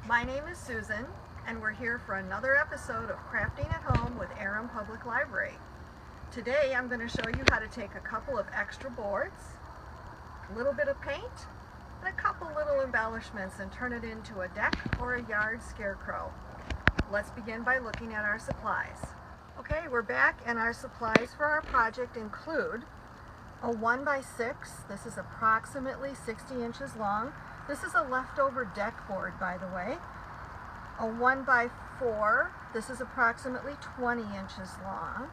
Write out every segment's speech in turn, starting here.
My name is Susan, and we're here for another episode of Crafting at Home with Aram Public Library. Today I'm going to show you how to take a couple of extra boards, a little bit of paint, and a couple little embellishments and turn it into a deck or a yard scarecrow. Let's begin by looking at our supplies. Okay, we're back, and our supplies for our project include a 1x6. This is approximately 60 inches long. This is a leftover deck board, by the way. A 1x4. This is approximately 20 inches long.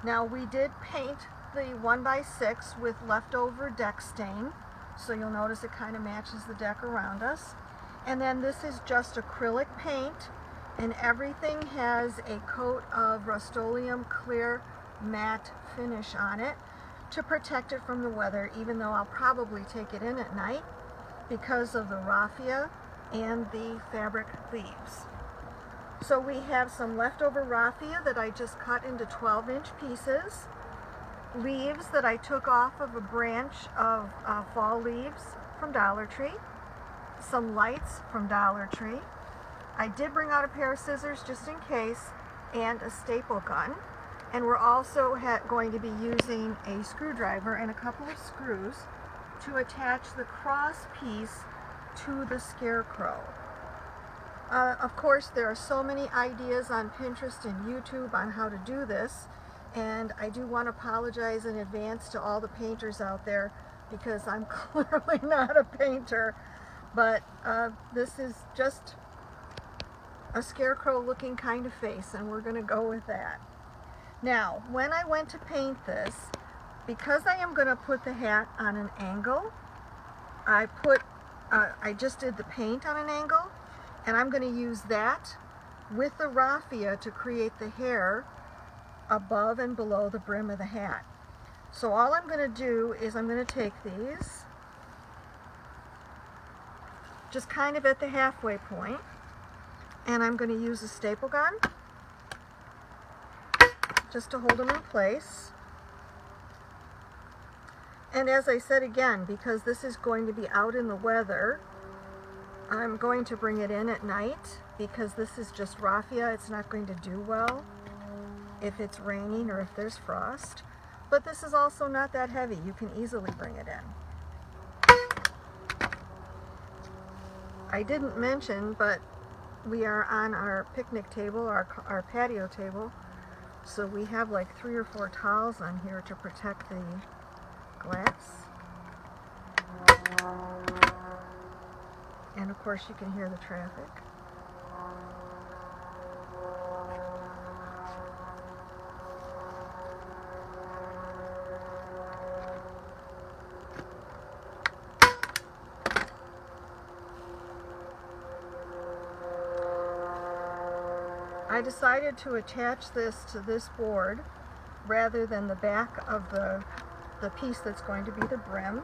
Now, we did paint the 1x6 with leftover deck stain, so you'll notice it kind of matches the deck around us. And then this is just acrylic paint, and everything has a coat of Rust-Oleum clear matte finish on it to protect it from the weather, even though I'll probably take it in at night because of the raffia and the fabric leaves. So we have some leftover raffia that I just cut into 12-inch pieces, leaves that I took off of a branch of fall leaves from Dollar Tree, some lights from Dollar Tree. I did bring out a pair of scissors just in case, and a staple gun. And we're also going to be using a screwdriver and a couple of screws to attach the cross piece to the scarecrow. Of course, there are so many ideas on Pinterest and YouTube on how to do this, and I do want to apologize in advance to all the painters out there because I'm clearly not a painter, but this is just a scarecrow looking kind of face, and we're going to go with that. Now, when I went to paint this, because I am going to put the hat on an angle, I just did the paint on an angle, and I'm going to use that with the raffia to create the hair above and below the brim of the hat. So all I'm going to do is I'm going to take these, just kind of at the halfway point, and I'm going to use a staple gun just to hold them in place. And as I said again, because this is going to be out in the weather, I'm going to bring it in at night because this is just raffia. It's not going to do well if it's raining or if there's frost. But this is also not that heavy. You can easily bring it in. I didn't mention, but we are on our picnic table, our patio table, so we have like 3 or 4 towels on here to protect the glass. And of course you can hear the traffic. I decided to attach this to this board rather than the back of the piece that's going to be the brim,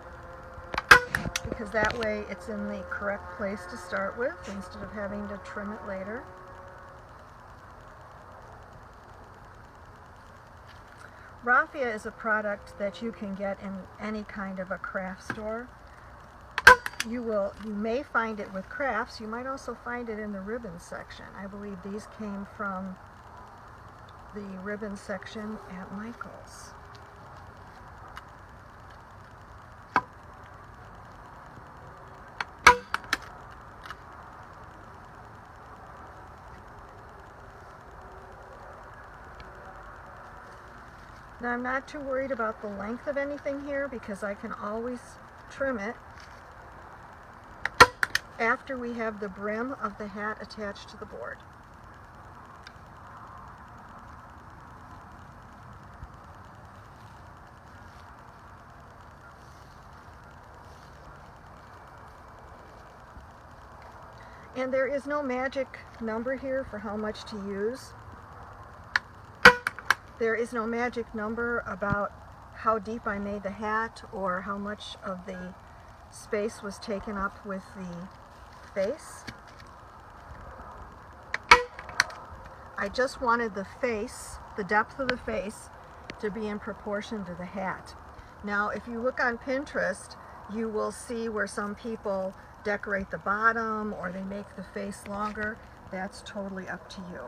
because that way it's in the correct place to start with instead of having to trim it later. Raffia is a product that you can get in any kind of a craft store. You may find it with crafts. You might also find it in the ribbon section. I believe these came from the ribbon section at Michael's. Now, I'm not too worried about the length of anything here because I can always trim it after we have the brim of the hat attached to the board. And there is no magic number here for how much to use. There is no magic number about how deep I made the hat or how much of the space was taken up with the face. I just wanted the face, the depth of the face, to be in proportion to the hat. Now, if you look on Pinterest, you will see where some people decorate the bottom or they make the face longer. That's totally up to you.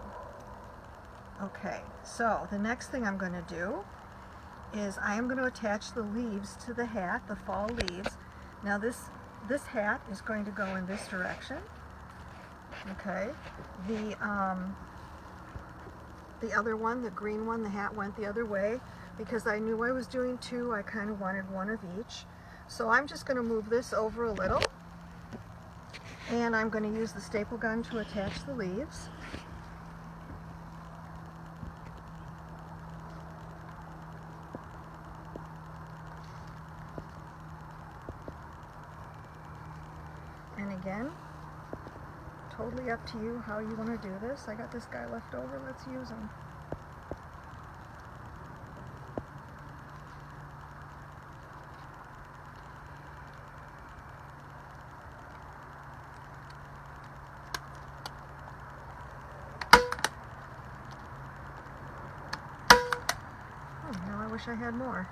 Okay, so the next thing I'm going to do is I am going to attach the leaves to the hat, the fall leaves. Now this hat is going to go in this direction. Okay, the other one, the green one, the hat went the other way because I knew I was doing two. I kind of wanted one of each. So I'm just going to move this over a little, and I'm going to use the staple gun to attach the leaves. And again, totally up to you how you want to do this. I got this guy left over, let's use him. Oh, now I wish I had more.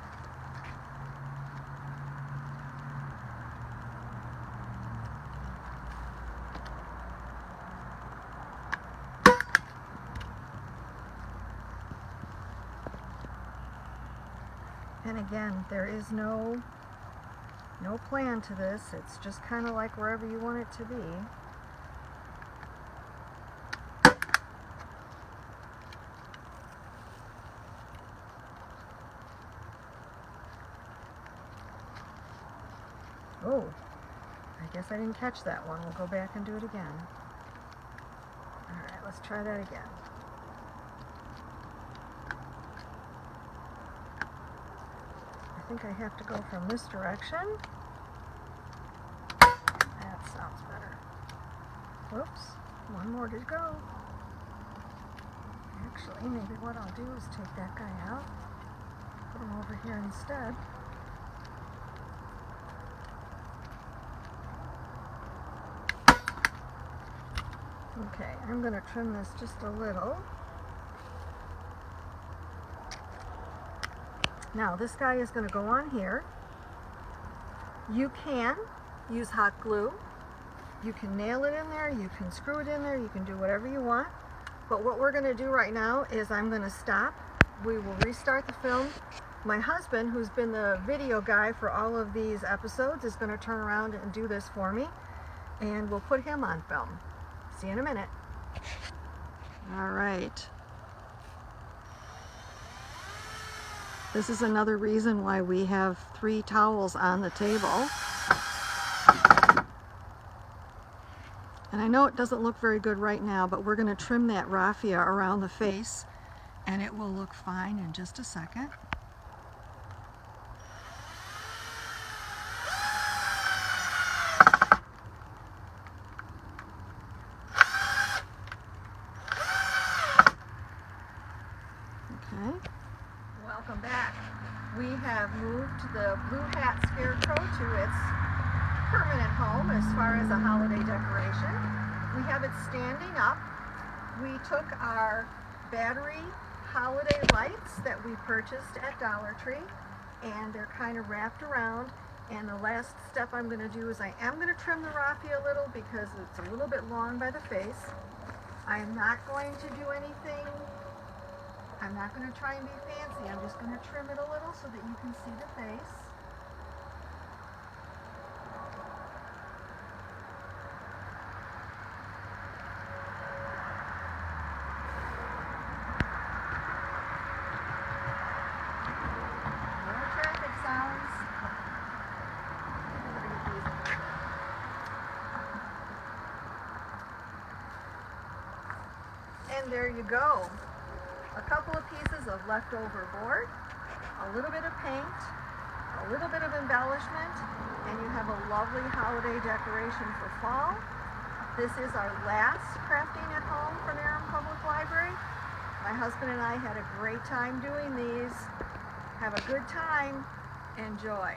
And again, there is no plan to this. It's just kind of like wherever you want it to be. Oh, I guess I didn't catch that one. We'll go back and do it again. All right, let's try that again. I think I have to go from this direction. That sounds better. Whoops, one more to go. Actually, maybe what I'll do is take that guy out, put him over here instead. Okay, I'm going to trim this just a little. Now this guy is going to go on here. You can use hot glue. You can nail it in there, you can screw it in there, you can do whatever you want. But what we're going to do right now is I'm going to stop. We will restart the film. My husband, who's been the video guy for all of these episodes, is going to turn around and do this for me. And we'll put him on film. See you in a minute. All right. This is another reason why we have 3 towels on the table. And I know it doesn't look very good right now, but we're going to trim that raffia around the face, and it will look fine in just a second. Okay. Welcome back. We have moved the blue hat scarecrow to its permanent home as far as a holiday decoration. We have it standing up. We took our battery holiday lights that we purchased at Dollar Tree, and they're kind of wrapped around. And the last step I'm going to do is I am going to trim the raffia a little because it's a little bit long by the face. I am not going to do anything. I'm not going to try and be fancy. I'm just going to trim it a little so that you can see the face. No traffic sounds. And there you go. A couple of pieces of leftover board, a little bit of paint, a little bit of embellishment, and you have a lovely holiday decoration for fall. This is our last crafting at home from Aram Public Library. My husband and I had a great time doing these. Have a good time. Enjoy.